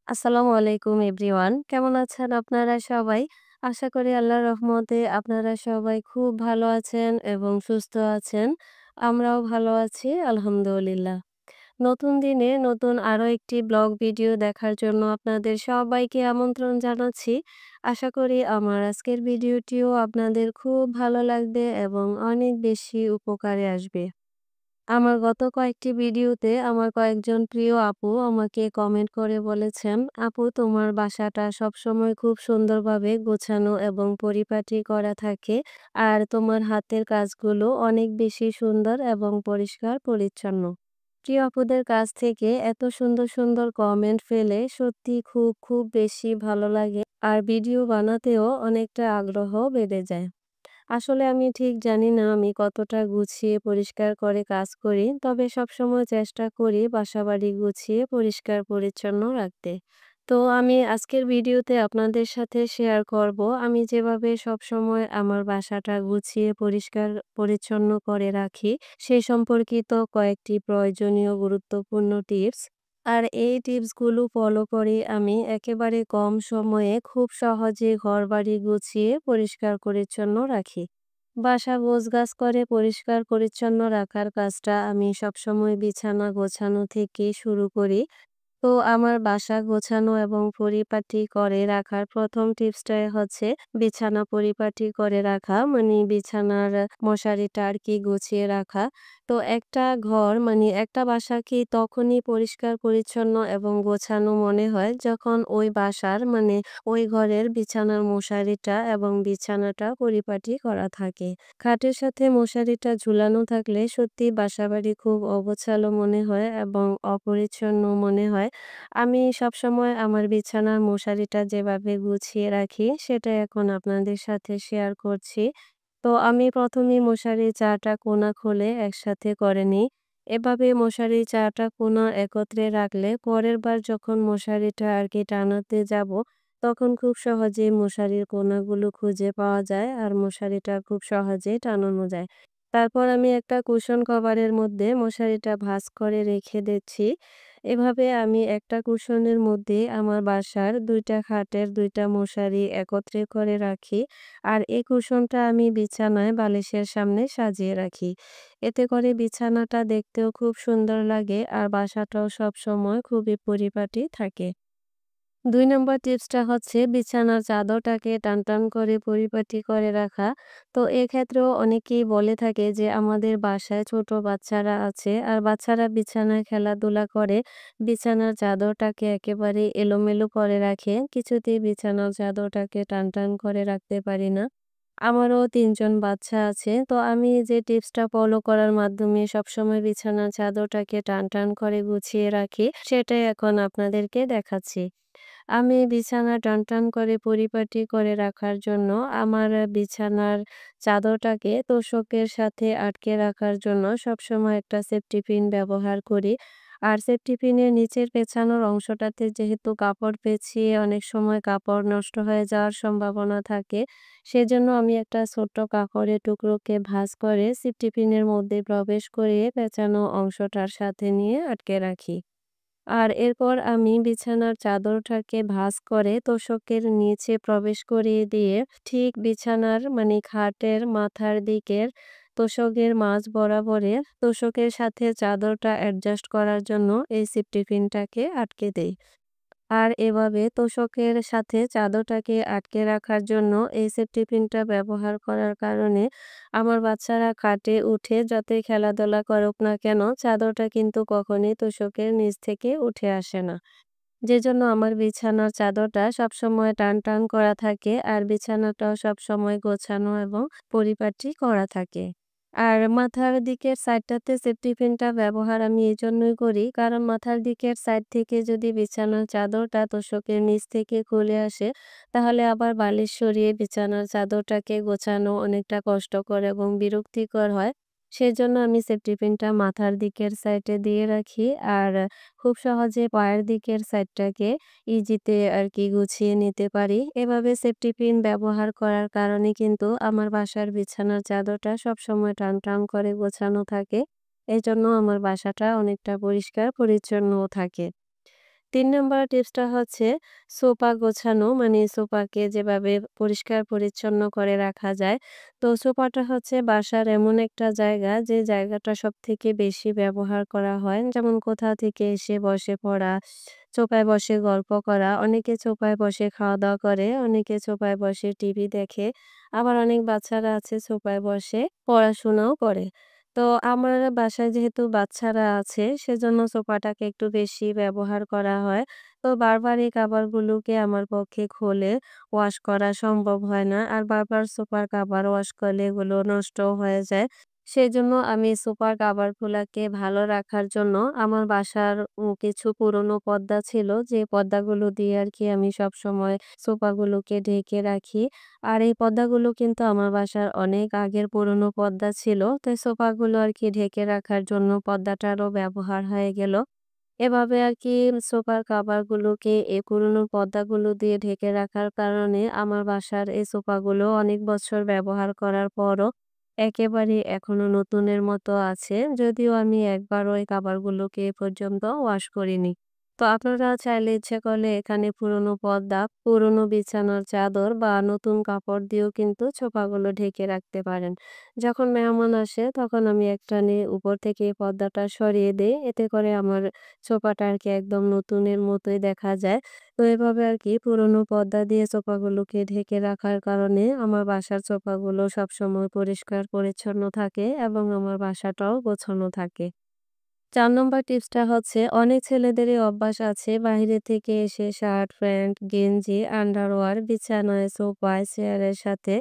আসসালামু আলাইকুম এভরিওয়ান। কেমন আছেন আপনারা সবাই? আশা করি আল্লাহর রহমতে আপনারা সবাই খুব ভালো আছেন এবং সুস্থ আছেন। আমরাও ভালো আছি আলহামদুলিল্লাহ। নতুন দিনে নতুন আরো একটি ব্লগ ভিডিও দেখার জন্য আপনাদের সবাইকে আমন্ত্রণ জানাচ্ছি। আশা করি আমার আজকের ভিডিওটিও আপনাদের খুব ভালো লাগবে এবং অনেক বেশি উপকারে আসবে। আমার গত কয়েকটি ভিডিওতে আমার কয়েকজন প্রিয় আপু আমাকে কমেন্ট করে বলেছেন, আপু তোমার বাসাটা সবসময় খুব সুন্দরভাবে গোছানো এবং পরিপাটি করা থাকে আর তোমার হাতের কাজগুলো অনেক বেশি সুন্দর এবং পরিষ্কার পরিচ্ছন্ন। প্রিয় আপুদের কাছ থেকে এত সুন্দর সুন্দর কমেন্ট পেলে সত্যি খুব খুব বেশি ভালো লাগে আর ভিডিও বানাতেও অনেকটা আগ্রহ বেড়ে যায়। আসলে আমি ঠিক জানি না আমি কতটা গুছিয়ে পরিষ্কার করে কাজ করি, তবে সবসময় চেষ্টা করি বাসাবাড়ি গুছিয়ে পরিষ্কার পরিচ্ছন্ন রাখতে। তো আমি আজকের ভিডিওতে আপনাদের সাথে শেয়ার করব আমি যেভাবে সবসময় আমার বাসাটা গুছিয়ে পরিষ্কার পরিচ্ছন্ন করে রাখি সেই সম্পর্কিত কয়েকটি প্রয়োজনীয় গুরুত্বপূর্ণ টিপস। আর এই টিপসগুলো ফলো করে আমি একেবারে কম সময়ে খুব সহজে ঘরবাড়ি গুছিয়ে পরিষ্কার পরিচ্ছন্ন রাখি। বাসা গোছগাছ করে পরিষ্কার পরিচ্ছন্ন রাখার কাজটা আমি সবসময় বিছানা গোছানো থেকে শুরু করি। তো আমার বাসা গোছানো এবং পরিপাটি করে রাখার ১ম টিপসটাই হচ্ছে বিছানা পরিপাটি করে রাখা। মানে বিছানার মশারিটা আরকি গুছিয়ে রাখা। তো একটা ঘর মানে একটা বাসাকে তখনই পরিষ্কার পরিচ্ছন্ন এবং গোছানো মনে হয় যখন ওই বাসার মানে ওই ঘরের বিছানার মশারিটা এবং বিছানাটা পরিপাটি করা থাকে। খাটের সাথে মশারিটা ঝুলানো থাকলে সত্যি বাসাবাড়ি খুব অগোছালো মনে হয় এবং অপরিচ্ছন্ন মনে হয়। আমি সবসময় আমার বিছানার মশারিটা যেভাবে গুছিয়ে রাখি সেটা এখন আপনাদের সাথে শেয়ার করছি। তো আমি ১ম এই মশারির ৪ টা কোনা খুলে একসাথে করে নিই। এভাবে মশারির ৪ টা কোনা একত্রে রাখলে পরের বার যখন মশারিটা আরকি টানাতে যাব, তখন খুব সহজেই মশারির কোনাগুলো খুঁজে পাওয়া যায় আর মশারিটা খুব সহজেই টানানো যায়। তারপর আমি একটা কুশন কভারের মধ্যে মশারিটা ভাঁজ করে রেখে দিচ্ছি। এভাবে আমি একটা কুশনের মধ্যে আমার বাসার ২ টা খাটের ২ টা মশারি একত্রে করে রাখি। আর এই কুশনটা আমি বিছানায় বালিশের সামনে সাজিয়ে রাখি। এতে করে বিছানাটা দেখতেও খুব সুন্দর লাগে আর বাসাটাও সবসময় খুবই পরিপাটি থাকে। ২ নম্বর টিপসটা হচ্ছে বিছানার চাদরটাকে টানটান করে পরিপাটি করে রাখা। তো এক্ষেত্রেও অনেকেই বলে থাকে যে আমাদের বাসায় ছোট বাচ্চারা আছে আর বাচ্চারা বিছানায় খেলাধুলা করে বিছানার চাদরটাকে একেবারে এলোমেলো করে রাখে। কিছুতেই বিছানার চাদরটাকে টানটান করে রাখতে পারি না। আমারও ৩ জন বাচ্চা আছে। তো আমি যে টিপসটা ফলো করার মাধ্যমে সবসময় বিছানার চাদরটাকে টানটান করে গুছিয়ে রাখি সেটাই এখন আপনাদেরকে দেখাচ্ছি। আমি বিছানা টানটান করে পরিপাটি করে রাখার জন্য আমার বিছানার চাদরটাকে তোশকের সাথে আটকে রাখার জন্য সবসময় একটা সেফটি পিন ব্যবহার করি। আর সেফটি পিনের নিচের পেঁচানোর অংশটাতে যেহেতু কাপড় পেঁচিয়ে অনেক সময় কাপড় নষ্ট হয়ে যাওয়ার সম্ভাবনা থাকে, সেজন্য আমি একটা ছোট্ট কাপড়ের টুকরোকে ভাঁজ করে সেফটি পিনের মধ্যে প্রবেশ করিয়ে পেঁচানো অংশটার সাথে নিয়ে আটকে রাখি। আর এরপর আমি বিছানার চাদরটাকে ভাঁজ করে তোশকের নিচে প্রবেশ করিয়ে দিয়ে ঠিক বিছানার মানে খাটের মাথার দিকের তোশকের মাঝ বরাবরে তোশকের সাথে চাদরটা অ্যাডজাস্ট করার জন্য এই সেফটি পিনটাকে আটকে দেই। আর এভাবে তোশকের সাথে চাদরটাকে আটকে রাখার জন্য এই সেফটি পিনটা ব্যবহার করার কারণে আমার বাচ্চারা খাটে উঠে যতই খেলাধুলা করুক না কেন চাদরটা কিন্তু কখনোই তোশকের নিচ থেকে উঠে আসে না। যেজন্য আমার বিছানার চাদরটা সবসময় টানটান করা থাকে আর বিছানাটাও সবসময় গোছানো এবং পরিপাটি করা থাকে। আর মাথার দিকের সাইডটাতে সেফটি পিনটা ব্যবহার আমি এজন্যই করি কারণ মাথার দিকের সাইড থেকে যদি বিছানার চাদরটা তোশকের নিচ থেকে খুলে আসে তাহলে আবার বালিশ সরিয়ে বিছানার চাদরটাকে গোছানো অনেকটা কষ্টকর এবং বিরক্তিকর হয়। সেজন্য আমি সেফটি পিনটা মাথার দিকের সাইডে দিয়ে রাখি আর খুব সহজে পায়ের দিকের সাইডটাকে ইজিতে আরকি গুছিয়ে নিতে পারি। এভাবে সেফটি পিন ব্যবহার করার কারণে কিন্তু আমার বাসার বিছানার চাদরটা সবসময় টানটান করে গোছানো থাকে। এজন্য আমার বাসাটা অনেকটা পরিষ্কার পরিচ্ছন্নও থাকে। ৩ নাম্বার টিপসটা হচ্ছে সোফা গোছানো। মানে সোফাকে যেভাবে পরিষ্কার পরিচ্ছন্ন করে রাখা যায়। তো সোফাটা হচ্ছে বাসার এমন একটা জায়গা যে জায়গাটা সবথেকে বেশি ব্যবহার করা হয়। যেমন কোথাও থেকে এসে বসে পড়া, সোফায় বসে গল্প করা। অনেকে সোফায় বসে খাওয়া-দাওয়া করে, অনেকে সোফায় বসে টিভি দেখে। আবার অনেক বাচ্চারা আছে সোফায় বসে পড়াশোনাও করে। তো আমার বাসায় যেহেতু বাচ্চারা আছে সেজন্য সোফাটাকে একটু বেশি ব্যবহার করা হয়। তো বারবার এই কাভারগুলোকে আমার পক্ষে খুলে ওয়াশ করা সম্ভব হয় না। আর বারবার সোফার কাভার ওয়াশ করলে এগুলো নষ্টও হয়ে যায়। সেজন্য আমি সোফার কাভারগুলাকে ভালো রাখার জন্য আমার বাসার কিছু পুরনো পর্দা ছিল যে পর্দাগুলো দিয়ে আরকি আমি সবসময় সোফাগুলোকে ঢেকে রাখি। আর এই পর্দাগুলো কিন্তু আমার বাসার অনেক আগের পুরনো পর্দা ছিল। তো এই সোফাগুলো আরকি ঢেকে রাখার জন্য পর্দাটারও ব্যবহার হয়ে গেল। এভাবে আরকি সোফার কাভারগুলোকে এই পুরনো পর্দাগুলো দিয়ে ঢেকে রাখার কারণে আমার বাসার এই সোফাগুলো অনেক বছর ব্যবহার করার পরও একেবারে এখনো নতুনের মতো আছে। যদিও আমি একবারও এই কাভারগুলোকে এ পর্যন্ত ওয়াশ করিনি। তো আপনারা চাইলে ইচ্ছে করলে এখানে পুরনো পর্দা, পুরনো বিছানার চাদর বা নতুন কাপড় দিয়েও কিন্তু সোফাগুলো ঢেকে রাখতে পারেন। যখন মেহমান আসে তখন আমি একটানে উপর থেকে এই পর্দাটা সরিয়ে দেই। এতে করে আমার সোফাটা আরকি একদম নতুনের মতোই দেখা যায়। তো এভাবে আরকি পুরনো পর্দা দিয়ে সোফাগুলোকে ঢেকে রাখার কারণে আমার বাসার সোফাগুলো সবসময় পরিষ্কার পরিচ্ছন্ন থাকে এবং আমার বাসাটাও গোছানো থাকে। ৪ নম্বর টিপসটা হচ্ছে অনেক ছেলেদেরই অভ্যাস আছে বাইরে থেকে এসে শার্ট, প্যান্ট, গেঞ্জি, আন্ডারওয়্যার বিছানায়, সোফায়, চেয়ারের সাথে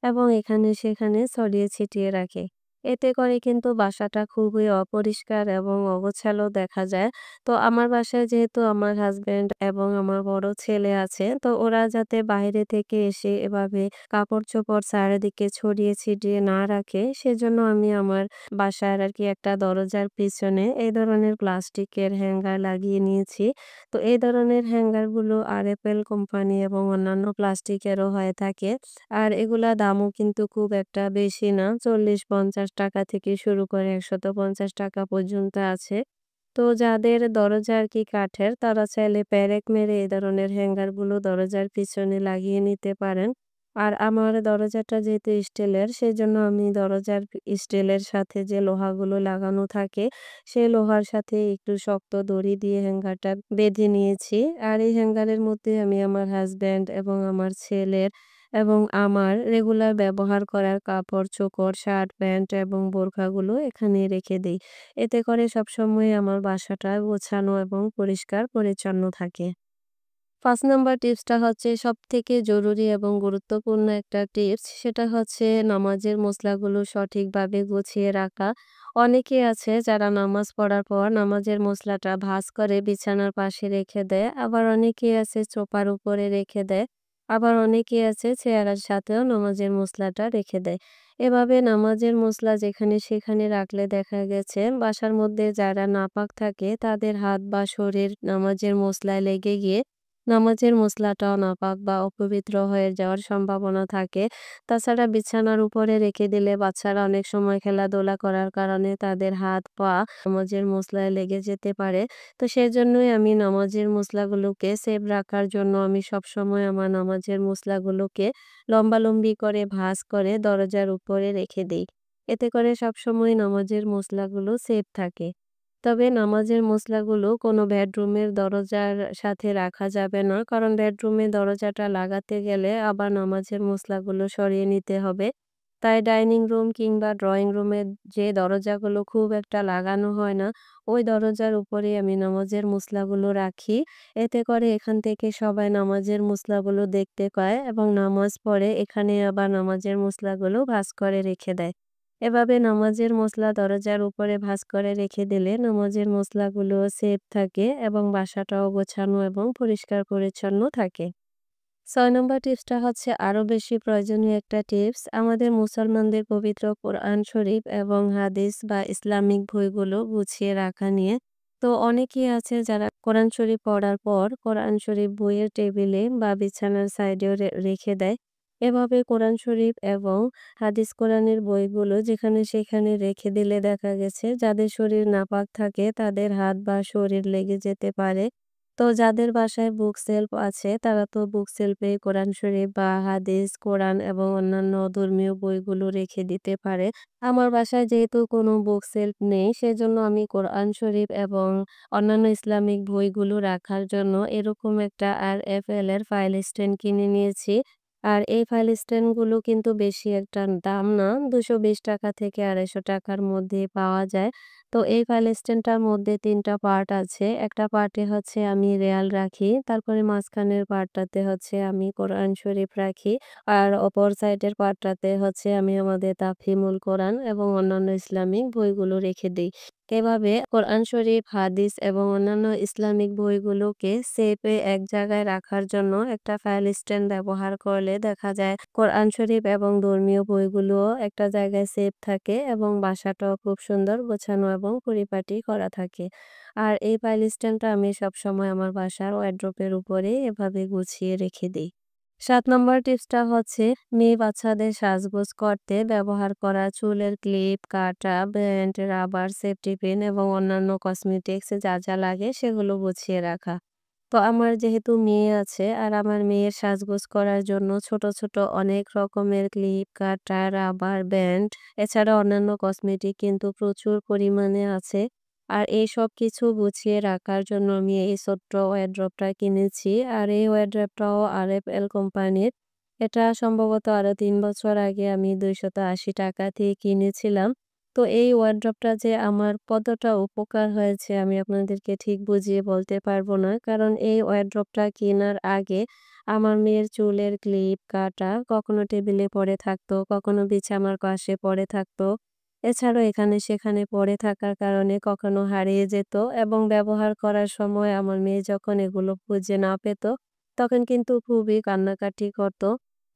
এবং এখানে সেখানে ছড়িয়ে ছিটিয়ে রাখে। এতে করে কিন্তু বাসাটা খুবই অপরিষ্কার এবং অগোছালো দেখা যায়। তো আমার বাসায় যেহেতু আমার হাসব্যান্ড এবং আমার বড় ছেলে আছে, তো ওরা যাতে বাইরে থেকে এসে এভাবে কাপড়-চোপড় চারিদিকে ছড়িয়ে ছিটিয়ে না রাখে, সেজন্য আমি আমার বাসার আরকি একটা দরজার পিছনে এই ধরনের প্লাস্টিকের হ্যাঙ্গার লাগিয়ে নিয়েছি। তো এই ধরনের হ্যাঙ্গারগুলো আরএফএল কোম্পানি এবং অন্যান্য প্লাস্টিকেরও হয়ে থাকে। আর এগুলা দামও কিন্তু খুব একটা বেশি না। ৪০-৫০ টাকা থেকে শুরু করে ৳১৫০ পর্যন্ত আছে। তো যাদের দরজা আরকি কাঠের তারা চাইলে পেরেক মেরে এ ধরনের হ্যাঙ্গারগুলো দরজার পিছনে লাগিয়ে নিতে পারেন। আর আমার দরজাটা যেহেতু স্টিলের সেজন্য আমি দরজার স্টিলের সাথে যে লোহাগুলো লাগানো থাকে সেই লোহার সাথে একটু শক্ত দড়ি দিয়ে হ্যাঙ্গারটা বেঁধে নিয়েছি। আর এই হ্যাঙ্গারের মধ্যে আমি আমার হাসব্যান্ড এবং আমার ছেলের এবং আমার রেগুলার ব্যবহার করার কাপড়-চোপড়, শার্ট, প্যান্ট এবং বোরখাগুলো এখানে রেখে দেই। এতে করে সবসময় আমার বাসাটা গোছানো এবং পরিষ্কার পরিচ্ছন্ন থাকে। ৫ নাম্বার টিপসটা হচ্ছে সবথেকে জরুরি এবং গুরুত্বপূর্ণ একটা টিপস। সেটা হচ্ছে নামাজের মসলাগুলো সঠিকভাবে গুছিয়ে রাখা। অনেকেই আছে যারা নামাজ পড়ার পর নামাজের মসলাটা ভাঁজ করে বিছানার পাশে রেখে দেয়। আবার অনেকেই আছে সোফার উপরে রেখে দেয়। আবার অনেকেই আছে চেয়ারের সাথেও নামাজের মসলাটা রেখে দেয়। এভাবে নামাজের মসলা যেখানে সেখানে রাখলে দেখা গেছে বাসার মধ্যে যারা নাপাক থাকে তাদের হাত বা শরীর নামাজের মসলায় লেগে গিয়ে নামাজের মসলাটাও নাপাক বা অপবিত্র হয়ে যাওয়ার সম্ভাবনা থাকে। তাছাড়া বিছানার উপরে রেখে দিলে বাচ্চারা অনেক সময় খেলাধুলা করার কারণে তাদের হাত, পা নামাজের মসলায় লেগে যেতে পারে। তো সেজন্যই আমি নামাজের মসলাগুলোকে সেভ রাখার জন্য আমি সবসময় আমার নামাজের মসলাগুলোকে লম্বালম্বি করে ভাঁজ করে দরজার উপরে রেখে দেই। এতে করে সবসময় নামাজের মসলাগুলো সেভ থাকে। তবে নামাজের মসলাগুলো কোনো বেডরুমের দরজার সাথে রাখা যাবে না। কারণ বেডরুমের দরজাটা লাগাতে গেলে আবার নামাজের মসলাগুলো সরিয়ে নিতে হবে। তাই ডাইনিং রুম কিংবা ড্রইং রুমের যে দরজাগুলো খুব একটা লাগানো হয় না, ওই দরজার উপরেই আমি নামাজের মসলাগুলো রাখি। এতে করে এখান থেকে সবাই নামাজের মসলাগুলো দেখতে পায় এবং নামাজ পড়ে এখানে আবার নামাজের মসলাগুলো ভাঁজ করে রেখে দেয়। এভাবে নামাজের মসলা দরজার উপরে ভাঁজ করে রেখে দিলে নামাজের মসলাগুলো সেফ থাকে এবং বাসাটাও গোছানো এবং পরিষ্কার পরিচ্ছন্ন থাকে। ৬ নম্বর টিপসটা হচ্ছে আরো বেশি প্রয়োজনীয় একটা টিপস। আমাদের মুসলমানদের পবিত্র কোরআন শরীফ এবং হাদিস বা ইসলামিক বইগুলো গুছিয়ে রাখা নিয়ে। তো অনেকেই আছে যারা কোরআন শরীফ পড়ার পর কোরআন শরীফ বইয়ের টেবিলে বা বিছানার সাইডেও রেখে দেয়। এভাবে কোরআন শরীফ এবং হাদিস কোরআনের বইগুলো যেখানে সেখানে রেখে দিলে দেখা গেছে যাদের শরীর নাপাক থাকে তাদের হাত বা শরীর লেগে যেতে পারে। তো যাদের বাসায় বুক সেলফ আছে তারা তো বুক সেলফে কোরআন শরীফ বা হাদিস, কোরআন এবং অন্যান্য ধর্মীয় বইগুলো রেখে দিতে পারে। আমার বাসায় যেহেতু কোনো বুক সেলফ নেই সেজন্য আমি কোরআন শরীফ এবং অন্যান্য ইসলামিক বইগুলো রাখার জন্য এরকম একটা RFL এর ফাইল স্ট্যান্ড কিনে নিয়েছি। আর এই ফাইল স্ট্যান্ডগুলো কিন্তু বেশি একটা দাম না। ৳২২০ থেকে ৳২৫০ মধ্যে পাওয়া যায়। তো এই ফাইল স্ট্যান্ডটার মধ্যে ৩ টা পার্ট আছে। একটা পার্টে হচ্ছে আমি রিয়াল রাখি। তারপরে মাঝখানের পার্টটাতে হচ্ছে আমি কোরআন শরীফ রাখি। আর অপর সাইডের পার্টটাতে হচ্ছে আমি আমাদের তাফহিমুল কোরআন এবং অন্যান্য ইসলামিক বইগুলো রেখে দেই। এভাবে কোরআন শরীফ, হাদিস এবং অন্যান্য ইসলামিক বইগুলোকে সেফে এক জায়গায় রাখার জন্য একটা ফাইল স্ট্যান্ড ব্যবহার করলে দেখা যায় কোরআন শরীফ এবং ধর্মীয় বইগুলোও একটা জায়গায় সেফ থাকে এবং বাসাটাও খুব সুন্দর গোছানো এবং পরিপাটি করা থাকে। আর এই ফাইল স্ট্যান্ডটা আমি সবসময় আমার বাসার ওয়ারড্রোবের উপরে এভাবে গুছিয়ে রেখে দেই। ৭ নম্বর টিপসটা হচ্ছে মেয়ে বাচ্চাদের সাজগোজ করতে ব্যবহার করা চুলের ক্লিপ, কাটা, ব্যান্ড, রাবার, সেফটি পিন এবং অন্যান্য কসমেটিক্স যা লাগে সেগুলো গুছিয়ে রাখা। তো আমার যেহেতু মেয়ে আছে আর আমার মেয়ের সাজগোজ করার জন্য ছোট, ছোট অনেক রকমের ক্লিপ, কাটা, রাবার ব্যান্ড এছাড়া অন্যান্য কসমেটিক কিন্তু প্রচুর পরিমাণে আছে। আর এই সবকিছু গুছিয়ে রাখার জন্য আমি এই ছোট্ট ওয়ারড্রবটা কিনেছি। আর এই ওয়ারড্রবটাও RFL কোম্পানির। এটা সম্ভবত আরো ৩ বছর আগে আমি ৳২৮০ দিয়ে কিনেছিলাম। তো এই ওয়ারড্রবটা যে আমার কতটা উপকার হয়েছে আমি আপনাদেরকে ঠিক বুঝিয়ে বলতে পারবো না। কারণ এই ওয়ারড্রবটা কেনার আগে আমার মেয়ের চুলের ক্লিপ, কাটা কখনো টেবিলে পড়ে থাকতো, কখনো বিছানার পাশে পড়ে থাকতো। এছাড়াও এখানে সেখানে পড়ে থাকার কারণে কখনো হারিয়ে যেত এবং ব্যবহার করার সময় আমার মেয়ে যখন এগুলো খুঁজে না পেত, তখন কিন্তু খুবই কান্নাকাটি করত।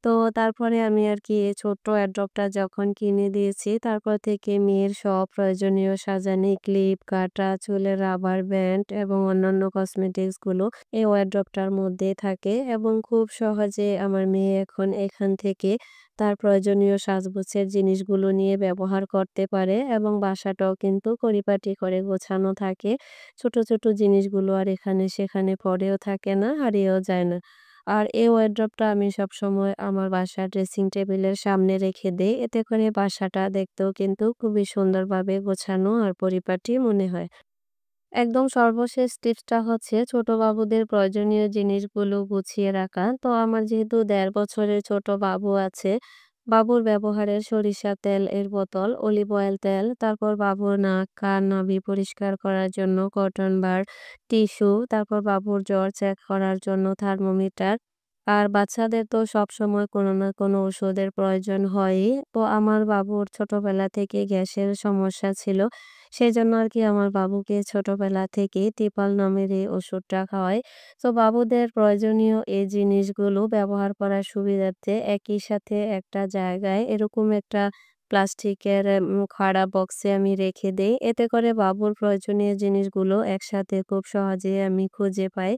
তো তারপরে আমি আরকি এই ছোট্ট অ্যাডপ্টটা যখন কিনে দিয়েছি, তারপর থেকে মেয়ের সব প্রয়োজনীয় সাজানি ক্লিপ, কাটা, চুলের রাবার ব্যান্ড এবং অন্যান্য কসমেটিক্স গুলো এই ওয়ারড্রবটার মধ্যেই থাকে এবং খুব সহজে আমার মেয়ে এখন এখান থেকে তার প্রয়োজনীয় সাজগোছের জিনিসগুলো নিয়ে ব্যবহার করতে পারে এবং বাসাটাও কিন্তু পরিপাটি করে গোছানো থাকে। ছোট, ছোট জিনিসগুলো আর এখানে সেখানে পড়েও থাকে না, হারিয়েও যায় না। আর এই ওয়ারড্রবটা আমি সবসময় আমার বাসার ড্রেসিং টেবিলের সামনে রেখে দেই। এতে করে বাসাটা দেখতেও কিন্তু খুবই সুন্দরভাবে গোছানো আর পরিপাটি মনে হয়। একদম সর্বশেষ টিপসটা হচ্ছে ছোট বাবুদের প্রয়োজনীয় জিনিসগুলো গুছিয়ে রাখা। তো আমার যেহেতু ১.৫ বছরের ছোট বাবু আছে, বাবুর ব্যবহারের সরিষার তেল এর বোতল, অলিভ অয়েল তেল, তারপর বাবুর নাক, কান, নাভি পরিষ্কার করার জন্য কটন বাড, টিস্যু, তারপর বাবুর জ্বর চেক করার জন্য থার্মোমিটার। আর বাচ্চাদের তো সবসময় কোনো না কোনো ওষুধের প্রয়োজন হয়ই। তো আমার বাবুর ছোটবেলা থেকে গ্যাসের সমস্যা ছিল। সেজন্য আরকি আমার বাবুকে ছোটবেলা থেকেই টিপাল নামের এই ওষুধটা খাওয়াই। তো বাবুদের প্রয়োজনীয় এই জিনিসগুলো ব্যবহার করার সুবিধার্থে একই সাথে একটা জায়গায় এরকম একটা প্লাস্টিকের খাড়া বক্সে আমি রেখে দেই। এতে করে বাবুর প্রয়োজনীয় জিনিসগুলো একসাথে খুব সহজেই আমি খুঁজে পাই।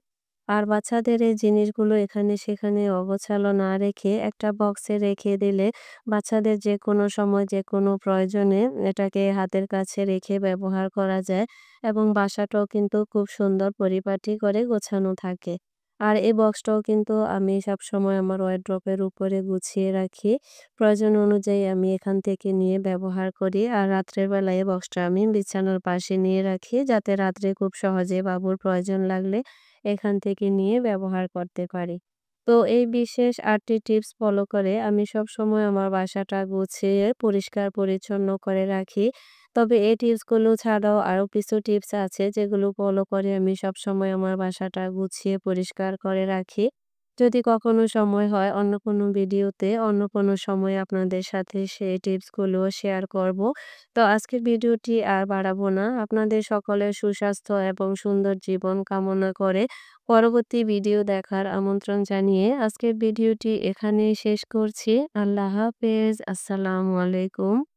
আর বাচ্চাদের এই জিনিসগুলো এখানে সেখানে অগোছালো না রেখে একটা বক্সে রেখে দিলে বাচ্চাদের যেকোনো সময় যেকোনো প্রয়োজনে এটাকে হাতের কাছে রেখে ব্যবহার করা যায় এবং বাসাটাও কিন্তু খুব সুন্দর পরিপাটি করে গোছানো থাকে। আর এই বক্সটাও কিন্তু আমি সবসময় আমার ওয়ারড্রোবের উপরে গুছিয়ে রাখি। প্রয়োজন অনুযায়ী আমি এখান থেকে নিয়ে ব্যবহার করি। আর রাত্রের বেলায় এই বক্সটা আমি বিছানার পাশে নিয়ে রাখি যাতে রাত্রে খুব সহজে বাবুর প্রয়োজন লাগলে এখান থেকে নিয়ে ব্যবহার করতে পারি। তো এই বিশেষ ৮ টি টিপস ফলো করে আমি সবসময় আমার বাসাটা গুছিয়ে পরিষ্কার পরিচ্ছন্ন করে রাখি। তবে এই টিপসগুলো ছাড়াও আরো কিছু টিপস আছে যেগুলো ফলো করে আমি সবসময় আমার বাসাটা গুছিয়ে পরিষ্কার করে রাখি। যদি কখনো সময় হয় অন্য কোনো ভিডিওতে অন্য কোনো সময় আপনাদের সাথে সেই টিপসগুলো শেয়ার করব। তো আজকের ভিডিওটি আর বাড়াবো না। আপনাদের সকলের সুস্বাস্থ্য এবং সুন্দর জীবন কামনা করে পরবর্তী ভিডিও দেখার আমন্ত্রণ জানিয়ে আজকের ভিডিওটি এখানেই শেষ করছি। আল্লাহ হাফেজ। আসসালামু আলাইকুম।